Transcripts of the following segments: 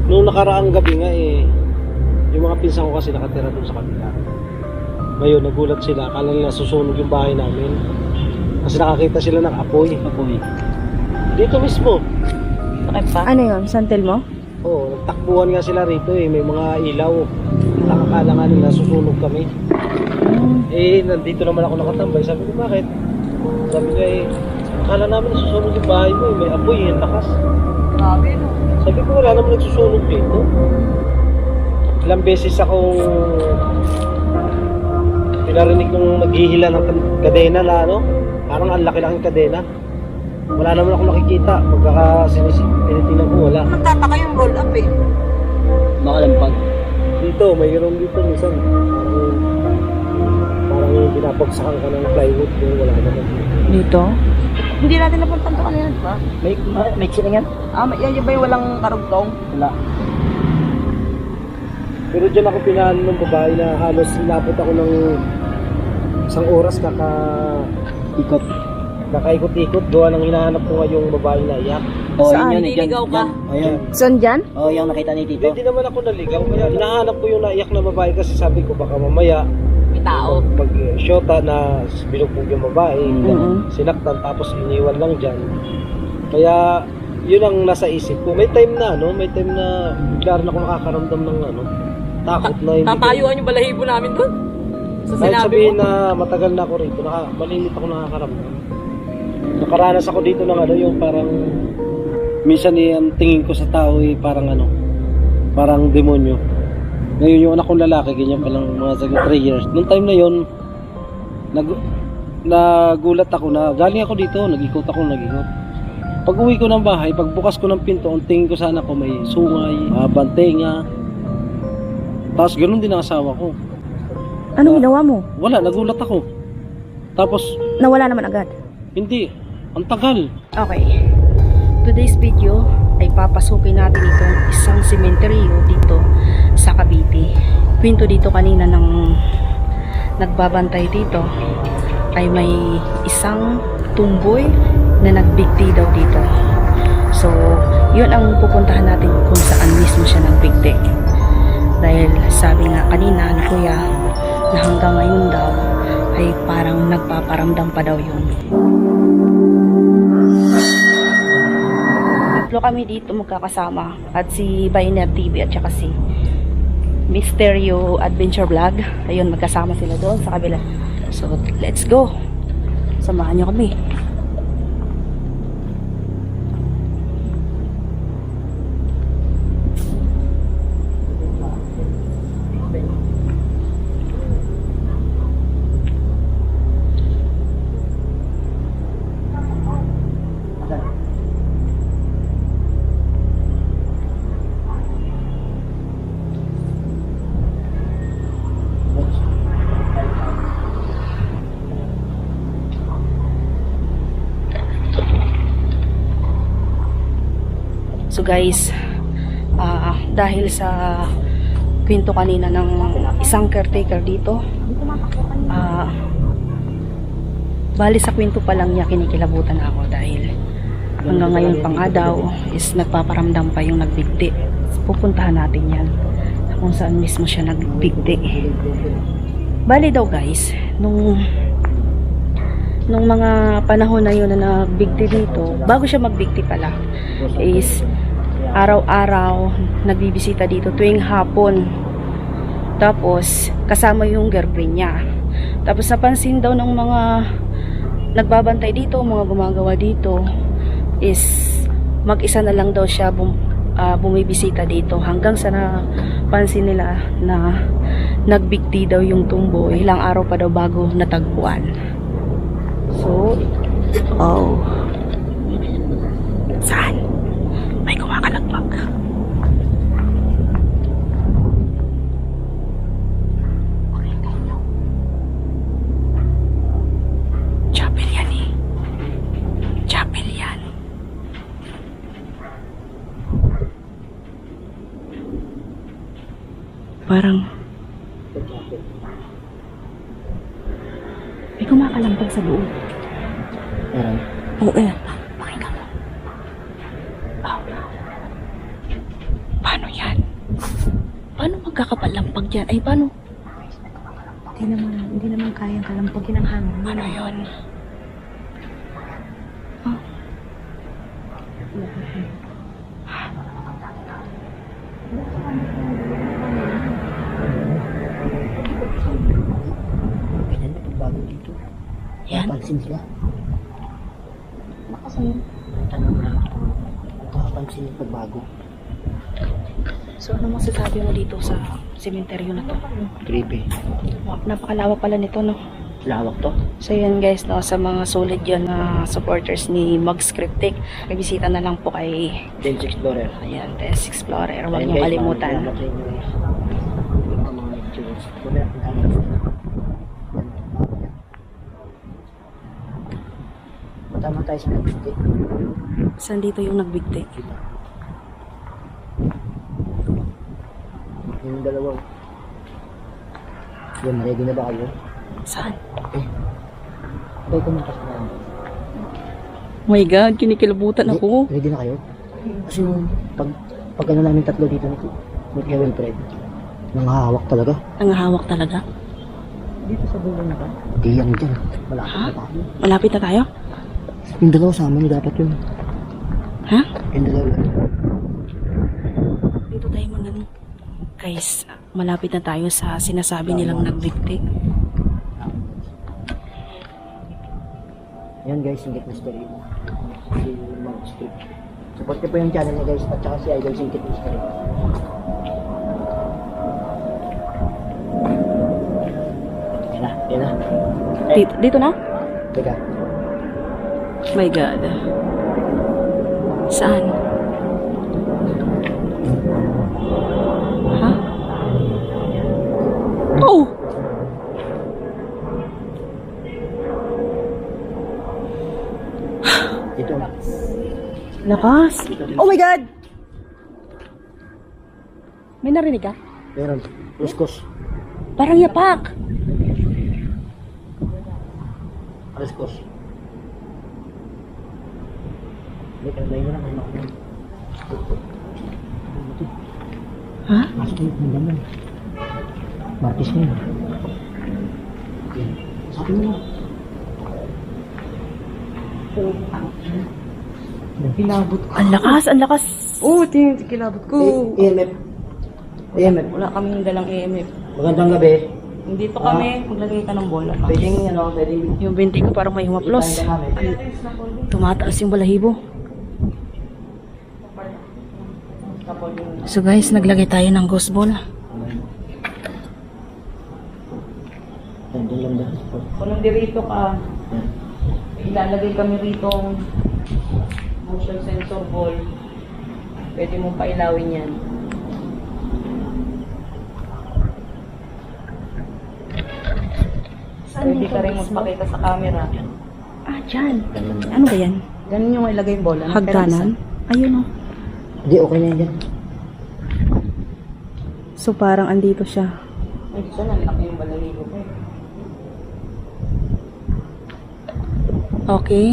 nung nakaraang gabi nga yung mga pinsan ko kasi nakatira doon sa kabila. Ngayon nagulat sila, akala nila susunog yung bahay namin. Kasi nakakita sila ng apoy. Dito mismo. Bakit pa? Ano yun? Santel mo? Oo, nagtakbuhan nga sila rito may mga ilaw. Nakakala nga nila susunog kami. Nandito naman ako nakatambay. Sabi ko, bakit? Sabi ko akala namin nasusunog yung bahay mo may apoy, yung lakas. Grabe, no? Sabi ko, wala naman nagsusunog dito. Ilang beses akong pinarinig nung naghihila ng kadena na parang ang laki-laking kadena. Wala naman ako nakikita. Pinitingnan ko, wala. Nagtataka yung roll up Makalampag. Dito, mayroon dito minsan. Parang binabagsakan ka ng plywood. Wala naman. Dito? Hindi natin napuntan to kanina, di ba? May kiling yan? Yan ba yung walang karugtong? Wala. Pero dyan ako pinahan ng babae na halos inabot ako ng isang oras kakaikot-ikot gawa ng hinahanap ko nga yung babae na iyak. Saan? Yun, Niligaw ka? Ayan. Saan dyan? Yung nakita ni Tito. Hindi naman ako naligaw. Kaya hinahanap ko yung naiyak na babae kasi sabi ko baka mamaya May tao. pag syota na binugbog yung babae, sinaktan tapos iniwan lang dyan. Kaya yun ang nasa isip ko. May time na bigla rin ako nakakaramdam ng takot na hindi. Tatayuan yung balahibo namin doon? Sa Kahit sinabi sabihin mo? na matagal na ako rito, malimit ako nakakaramdam. Nakaranas ako dito ng yung parang minsan ang tingin ko sa tao parang demonyo. Ngayon yung anak kong lalaki, ganyan pa lang mga 3 years. Noong time na yon nagulat ako na galing ako dito, nag-ikot. Pag uwi ko ng bahay, pagbukas ko ng pinto, ang tingin ko sa anak ko may sungay, bantenga. Tapos ganoon din ang asawa ko. Anong ginawa mo? Wala, nagulat ako. Tapos, Nawala naman agad. hindi, ang tagal. Okay. Today's video ay papasukin natin itong isang sementeryo dito sa Cavite. Kwento dito kanina ng nagbabantay dito ay may isang tumboy na nagbigti daw dito. So, yun ang pupuntahan natin kung saan mismo siya nagbigti. Dahil sabi nga kanina ni Kuya na hanggang ngayon daw ay parang nagpaparamdam pa daw yun. Tatlo kami dito magkakasama at si Bainer TV at saka si Mysterio Adventure Vlog. Ayun, magkasama sila doon sa kabila. So, let's go. Samahan niyo kami. So guys, dahil sa kwento kanina ng isang caretaker dito, bali sa kwento pa lang niya kinikilabutan ako dahil hanggang ngayon pa nga daw is nagpaparamdam pa yung nagbigti. Pupuntahan natin yan kung saan mismo siya nagbigti. Bali daw guys, nung mga panahon na yun na nagbigti dito, bago siya magbigti pala is araw-araw nagbibisita dito tuwing hapon, tapos kasama yung girlfriend niya. Tapos napansin daw ng mga nagbabantay dito, mga gumagawa dito, is mag-isa na lang daw siya bumibisita dito hanggang sa napansin nila na nagbigti daw yung tumboy. Ilang araw pa daw bago natagpuan. So, saan? May kumakalagbag. Chapel yan eh. Chapel yan. Parang may kumakalampag sa loob. Oo. Pakinggan mo. magkakapalampag yan? Ay, paano? Hindi naman kayang kalampagin ang hangin. Ano yun? Ganyan na pagbago dito. Yan. Napansin sila. Nakasayin. Tanong lang. Nakapansin yung pagbago. So, ano masasabi mo dito sa sementeryo na to? Creepy. Wow, napakalawak pala nito, no? Lawak to. So, yan guys, no? Sa mga solid yan na supporters ni Mugs Cryptic, may bisita na lang po kay Dance Explorer. ayan, Test Explorer. Huwag Ayun, niyong guys, kalimutan. salamat sa inyo, guys. Ito ang mga lectures. Wala akong kalimutan. Matama tayo sa nagpiti. Saan dito yung nagbigti? Yung dalawang. Yan, ready na ba kayo? Saan? Ito kumakas na. Oh my God, kinikilabutan ako. Ready na kayo? Kasi yung pag ano namin tatlo dito ni Kuya Wilfred, nanghahawak talaga. Nangahawak talaga. Dito sa bulan na ba? Di yan dyan. Malapit Ha? na tayo. Malapit na tayo? Yung dalawa sa amin, dapat yun. Ha? Yung dalawa. Dito tayo muna. Guys, malapit na tayo sa sinasabi nilang nagbigti. Yan guys, Singkit Mystery. Si Mag Strip. Support niyo po yung channel niya guys, at saka si Idol Singkit Mystery. Yan na. Dito na? Teka. My God. Saan? Ha? Oh! Dito na. Lakas! Oh my God! May narinig ka? Meron. Kuskus. Parang yapak! Kuskus. Wait, ang layo na lang. Ha? Masuk yung daman. Martis mo yun. Sabi mo na. Kilabot ko. Ang lakas! Ang lakas! Oo, tingin kilabot ko. EMF. EMF. Wala kaming dalang EMF. Magandang gabi. Dito kami, maglagay ka ng bola. Pwedeng pwedeng Yung binti ko parang may humaplos. Tumataas yung balahibo. So guys, naglagay tayo ng ghost ball. Nandun lang dahil. Kung nandirito ka, ilalagay kami rito motion sensor ball. Pwede mong pailawin yan. Pwede ka rin magpakita sa camera. Ah, dyan. Ano ba yan? Ganun yung ilagay yung bola. Hagdanan? Ayun o. Hindi, okay na yan. So parang andito siya. Ay, siya nalaki yung balahibo ko. Okay.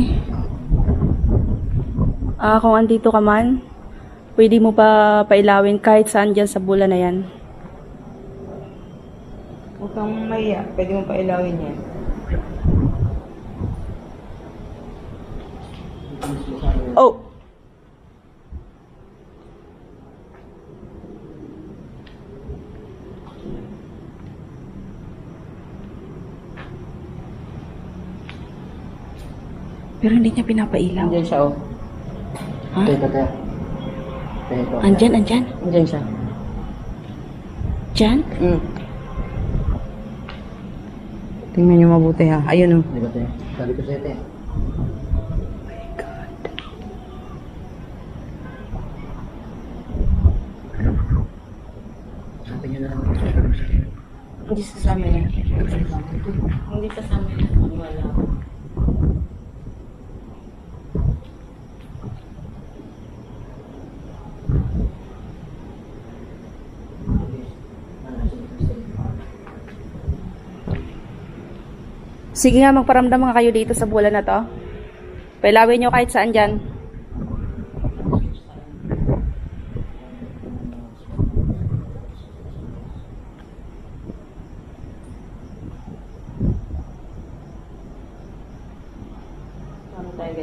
Kung andito ka man, pwede mo pa pailawin kahit saan dyan sa bola na yan. Huwag kang maya. Pwede mo pa ilawin yan. Oh! Pero hindi niya pinapailaw. Andyan siya, oh. Ha? Ito. Ito. Andyan, andyan. Andyan siya. Dyan? Tingnan niyo mabuti ha. Ayun, oh. Di ba ito? Sabi ko sa ito. Sabi niyo na lang. Hindi sasama yan. Hindi kasama yan. Wala. Sige nga, magparamdam nga kayo dito sa bola na to. Pailawin nyo kahit saan dyan.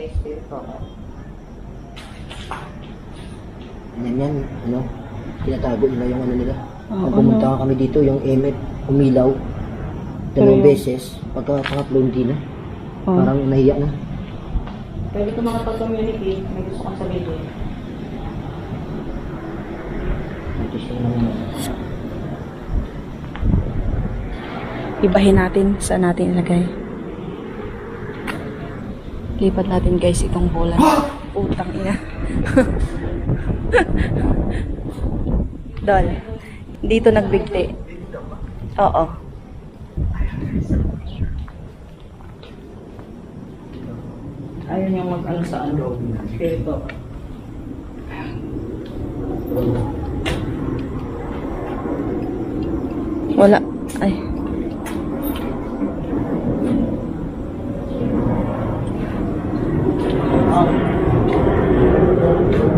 may spirit po. Yan, ano, tinatago nila yung ano nila. Oo, Nung pumunta kami dito, yung emet, umilaw. Dalawang Pero- beses, pagka-pangatlo hindi na. Oh. Parang nahiya na. Pwede ko makapag-communicate, may gusto kong sabihin. Ito siya naman. Ibahin natin saan natin ilagay. Lipat natin guys itong bola. Utang ina. Dol. Dito nagbigti. Oo. Ayaw niyang mag-ano sa ano. Spirito. Wala. Ay.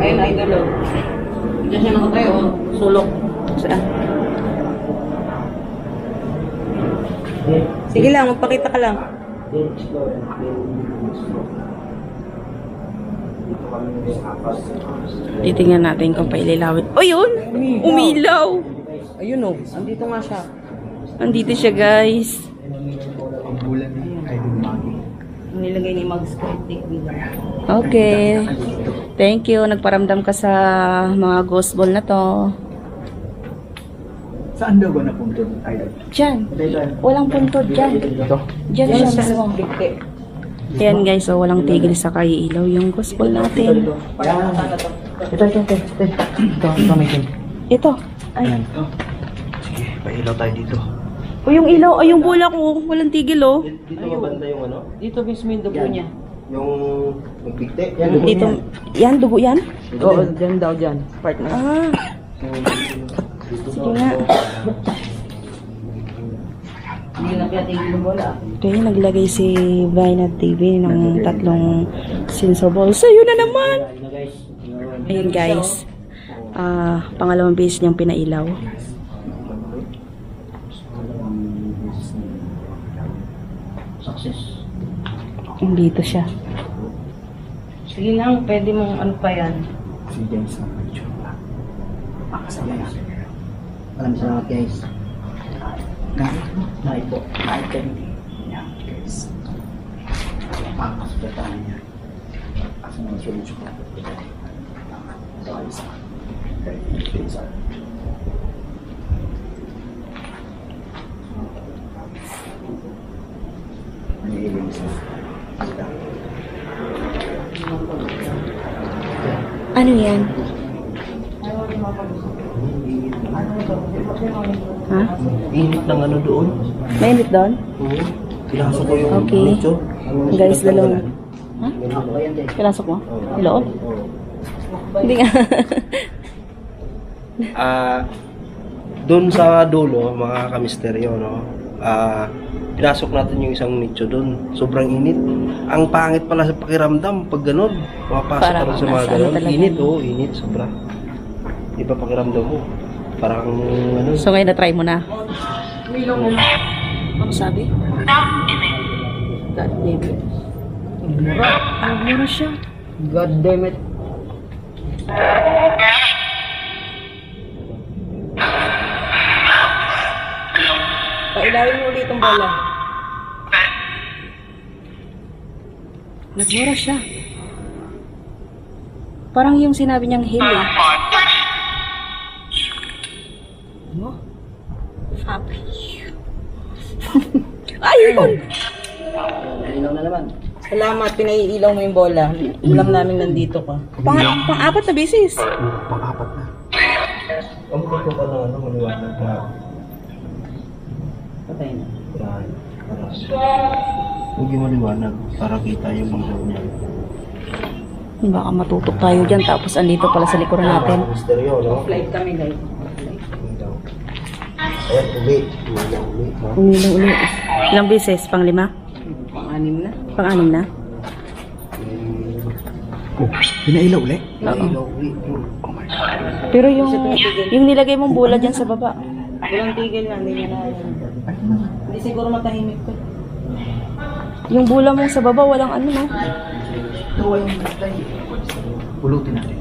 Ayun, idol. Oh. Diyan siya nakatayo. Oh. Sulok. Saan? Sige lang, magpakita ka lang. Titingnan natin kung paililawin. O yun! Umilaw! Ayun oh, andito nga siya. Andito siya guys. Nilagay ni Mags ko. Take video. Okay. Thank you. Nagparamdam ka sa mga ghost ball na to. Saan daw ba napunto? Diyan. Walang puntod dyan. Diyan siya mismo. Bigti. Ayan guys, so walang tigil sa kaiilaw yung ghost ball natin. Parang ano to. Ito, may kin. Ito. Ay. Sige, pailaw tayo dito. O yung ilaw, ay yung bola ko. Walang tigil oh. Dito mabanda yung ano? Dito mismo yung dugo niya. Yung magpigte? Dito. Yan, dugo yan? Oo, dyan daw dyan. Partner. Ah. Sige nga. Hindi na kaya tigil yung bola. Okay, naglagay si Vinad TV ng 3 sensor balls. Ayun na naman! Ayun guys. Pangalawang beses niyang pinailaw. Success. Dito siya. Sige lang, pwede mong ano pa yan. Si James na picture na. Makasama natin. Maraming salamat guys. Kahit po. Kahit kami. Yan guys. Pakasulat niya. At mga solusyon ko. Ito ay isa. Isa. Nangyayari isa. Isa. Ano yan? Ha? Init ng ano doon? Mainit doon? Oo. Pinasok ko yung Okay. nicho. Guys, dalawang... Ha? Ako yan din. Pinasok mo? Loob? Oo. Hindi nga. Doon sa dulo, mga kamisteryo, no? Pinasok natin yung isang nicho doon. Sobrang init. Ang pangit pala sa pakiramdam pag ganun. Mapasok ka Parang rin sa mga nasa ganun. ano talaga. Init, oo. Init, sobra. Iba pakiramdam mo. Parang ano. So ngayon na-try mo na. Ano sabi? God damn it. Mura siya. God damn it. Pailawin mo ulit ang bola. Nagmura siya. Parang yung sinabi niyang hill eh. Ano? Fuck you. Ayun! Nalilaw na naman. Salamat, pinaiilaw mo yung bola. Alam namin nandito ka. Pang-apat na beses. Pang-apat na. Ang kuto ka ng ano, maliwanag na. Patay na. Yan. Huwag yung maliwanag para kita yung ilaw niya. Baka matutok tayo dyan tapos andito pala sa likuran natin. Misteryo, no? Flight kami guys. Ilaw. Ayan, uli. Ilaw, uli. No? Umilaw ulit. Ilang beses? Pang-5? Pang-anim na. Pang-6 na? Oh, pinailaw ulit? Oo. Ilaw, uli. Pero yung nilagay mong bola dyan sa baba. Walang tigil na, hindi niya na. Hindi siguro matahimik ko. Yung bola mong sa baba, walang ano no? Tuwa yung tatay. Pulutin natin.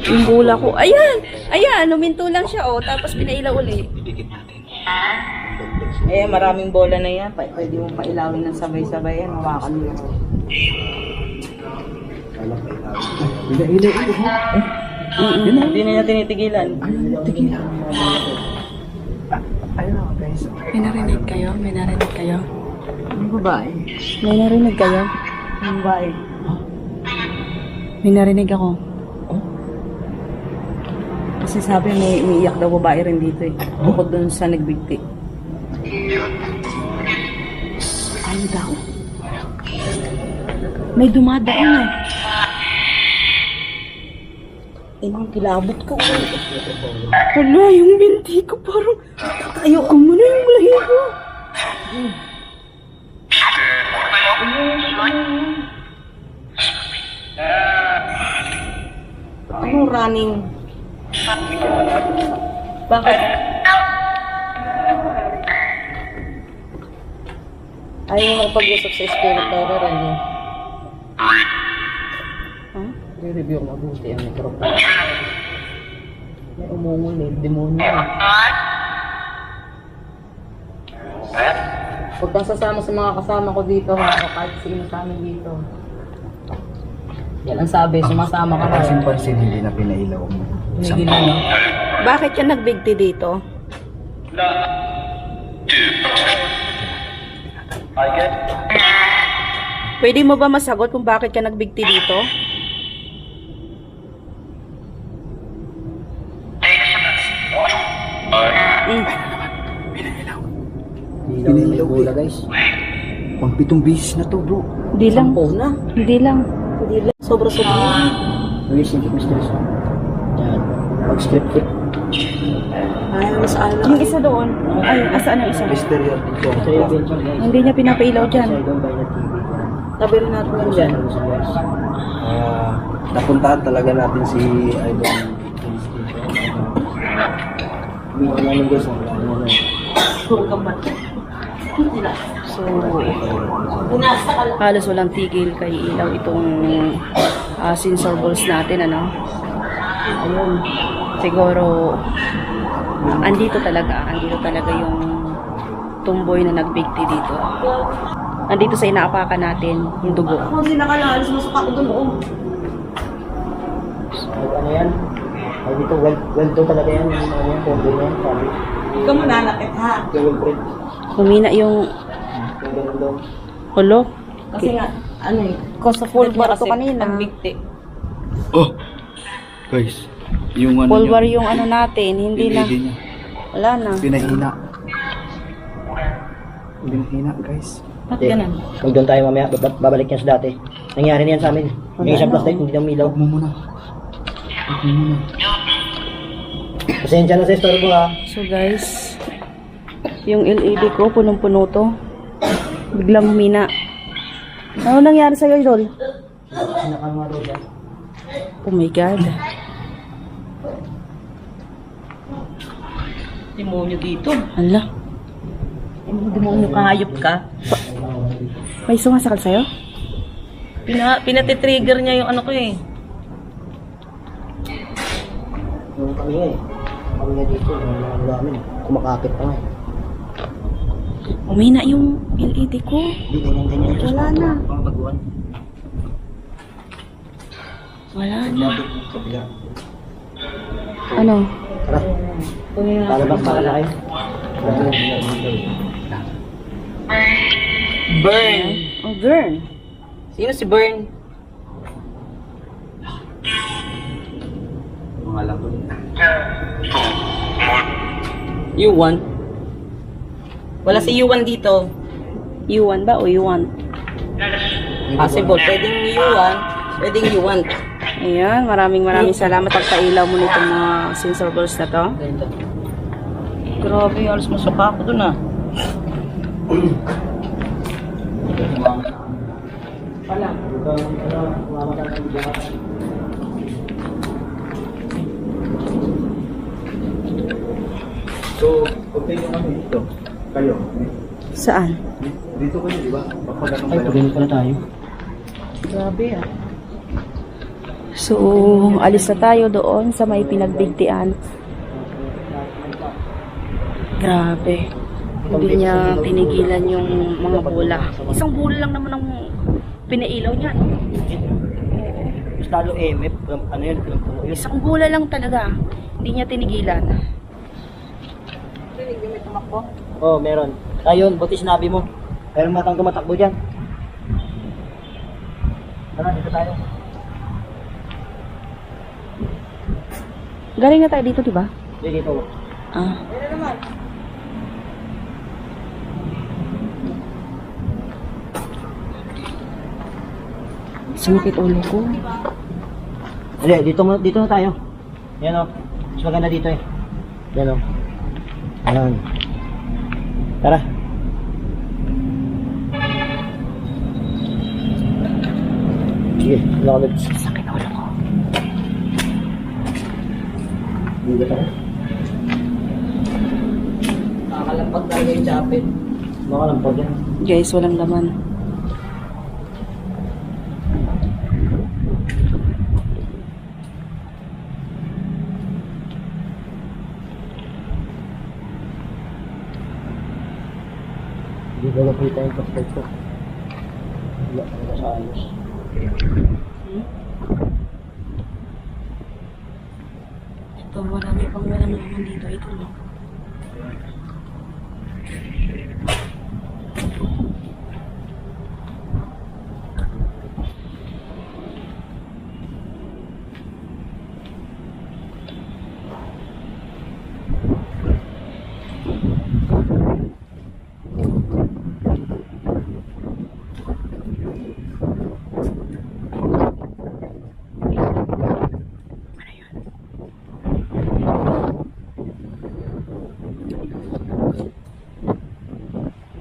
Yung bula ko. Ayan! Ayan! Luminto lang siya, oh. Tapos pinailaw ulit. Didikit natin. Eh, maraming bola na yan. Pwede mo pailawin ng sabay-sabay yan. Hawakan mo yan. Hindi na niya tinitigilan. May narinig kayo? May narinig kayo? Ang babae. May narinig kayo? Ang babae. May narinig ako. Kasi sabi may umiiyak daw babae rin dito eh. Bukod dun sa nagbigti. Ano daw? May dumadaan eh. Inang kilabot ko. Wala, yung binti ko parang ayaw mo na yung lahi ko. Anong running? Bakit? Ayaw mo pag-usap sa spirit horror, ano? Huh? I-review ko mabuti ang microphone. May umungol eh, demonyo eh. Huwag kang sasama sa mga kasama ko dito ha, o kahit sino sa amin dito. Yan ang sabi, sumasama ka na. Pansin hindi na pinailaw mo. Pinigilan mo. Bakit siya nagbigti dito? Pwede mo ba masagot kung bakit ka nagbigti dito? Pinailaw bola guys. Pang 7 beses na to bro. Hindi lang. Sampo na. Hindi lang. Hindi lang. Sobra-sobra. Luis, hindi ko stress. Yan. Pag-script it. Ay, mas ano. Yung isa doon. Ay, asaan ang isa? Mystery of the Show. Hindi niya pinapailaw dyan. Tabi rin natin yan dyan. Napuntahan talaga natin si Idol. Wala naman guys. So, halos walang tigil kay ilaw itong sensor balls natin, ano? Ayun. Siguro, andito talaga yung tumboy na nagbigti dito. Andito sa inaapakan natin, yung dugo. Ako hindi nakalalis mo sa kako doon, oo. Ano yan? Ay dito, well done talaga yan. Ano yan, combo na yan, sabi. Huwag ka mananakit ha. Well friend. Humina yung Ganun daw. hulo. Kasi nga, ano eh. Cause of Full death bar na to kanina. Pagbigti. Oh, guys, yung ano Full bar niya, yung ano natin, hindi na. pinili niya, Wala na. pinahina. Pinahina, guys. Ba't ganun? Huwag doon tayo mamaya, babalik yan sa dati. Nangyari na yan sa amin. May isang plastic, hindi na umilaw. Huwag mo muna. Huwag mo muna. Pasensya na sa istorbo ha. So guys, yung LED ko punong-puno to. Biglang humina. Ano nangyari sa'yo, Idol? Sinakalma daw dyan. Oh my God. Demonyo dito. Ala, Demonyo kahayop ka. may sumasakal sa'yo? Pinatitrigger niya yung ano ko eh. Yung kami nga eh. Kami nga dito, yung ano namin. Kumakapit pa nga eh. Humina yung LED ko. Hindi, ganyan. Wala na. Pang baguhan. Wala na. Ano? Tara. Para ba? Para na kayo. Burn. Oh, burn. Sino si Burn? Mga laban. Yuan. Wala si Yuan dito. U1 ba o U1? Possible. Pwedeng Yuan. Pwedeng Yuan. Ayan, maraming salamat pagpailaw mo nitong mga sensor balls na to. Grabe, alas mo sa kako dun ah. Wala. So, okay yung ano dito. Kayo. Saan? Dito kayo, di ba? Kapag ano Ay, kayo. pagano pala tayo. Grabe ah. So, alis na tayo doon sa may pinagbigtian. Grabe. Hindi niya tinigilan yung mga bola. Isang bola lang naman ang pinailaw niya. Mas lalo MF, ano yun? Isang bola lang talaga. Hindi niya tinigilan. Oo, meron. Ayun, buti sinabi mo. Meron matang tumatakbo dyan. Tara, dito tayo. Galing na tayo dito, di ba? Dito. Ah. Sumakit ulo ko. Hindi, dito na tayo. Yan o. Mas maganda dito eh. Yan o. Ayan. Tara. Sige, wala ulit. Sakit ulo ko. Dito tayo. Nakakalampag talaga yung chapin. Makalampag yan. Guys, walang laman. Hindi ko nakita yung passport ko. Wala talaga sa ayos. Ito, marami pang walang laman dito. Ito, no?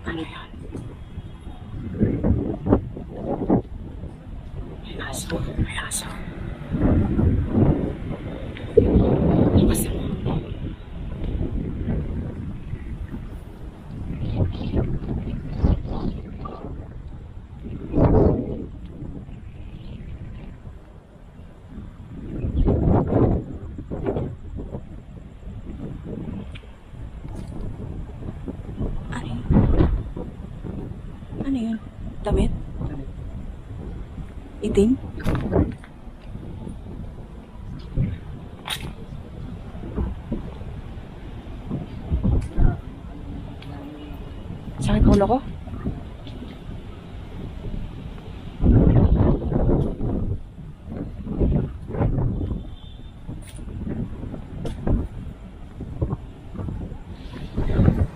Ano yan? May aso. May aso. Labas mo. Ano yun? Damit? Itim? Sakit ulo ko?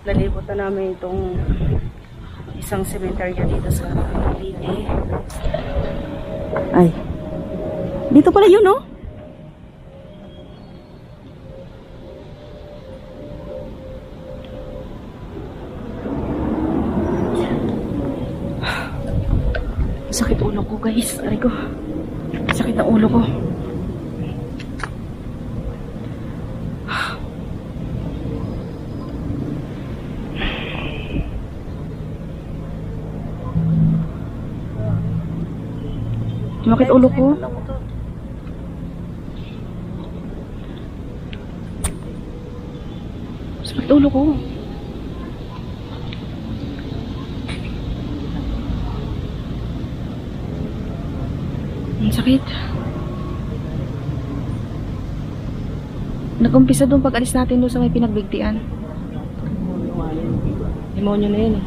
Nalibutan namin itong isang cemetery dito sa Leyte. Ay. Dito pala yun, no? Sakit ulo ko, guys. Aray ko. Sakit na ulo ko. Sumakit ulo ko. Sakit ulo ko. Ang sakit. Nag-umpisa doon pag alis natin doon sa may pinagbigtian. Demonyo na yun eh.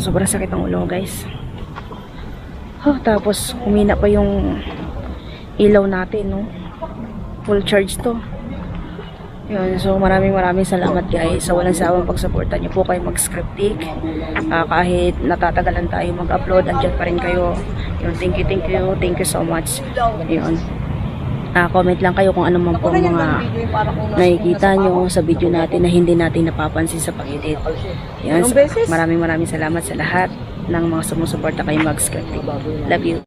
Sobrang sakit ng ulo, guys. Tapos humina pa yung ilaw natin, no? Full charge to. Yun, so maraming salamat, guys, sa walang sawang pagsuporta niyo po kay Mag-Scriptic. Kahit natatagalan tayo mag-upload, andyan pa rin kayo. Yun, thank you so much. Yun. Comment lang kayo kung ano man po mga nakikita nyo sa video natin na hindi natin napapansin sa pag-edit. Yan, maraming salamat sa lahat ng mga sumusuporta kay Mag-Scriptic. Love you.